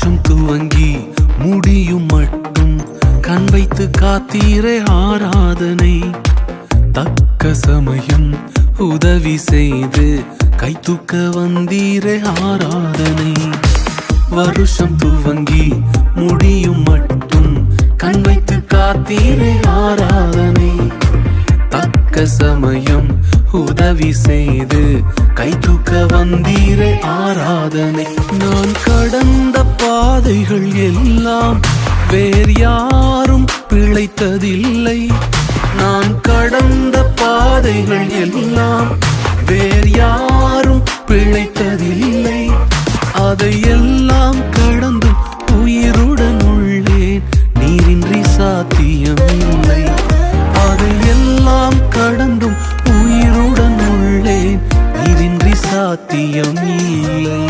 வருஷம் துவங்கி முடியும் மட்டும் கண் வைத்து காத்தீரே ஆராதனை. தக்க சமயம் உதவி செய்து கை தூக்க வந்தீரே ஆராதனை. வருஷம் துவங்கி முடியும் மட்டும் கண் வைத்து காத்தீரே ஆராதனை. தக்க சமயம் உதவி செய்து கை தூக்க வந்தீரே ஆராதனை. நான் கடந்த பாதைகள் எல்லாம் வேறு யாரும் பிழைத்ததில்லை. நான் கடந்த பாதைகள் எல்லாம் வேறு யாரும் பிழைத்ததில்லை. அதையெல்லாம் கடந்தும் உயிருடன் உள்ளேன், நீரின்றி சாத்தியம் இல்லை. அதையெல்லாம் கடந்தும் உயிருடன் உள்ளேன், நீரின்றி சாத்தியம் இல்லை.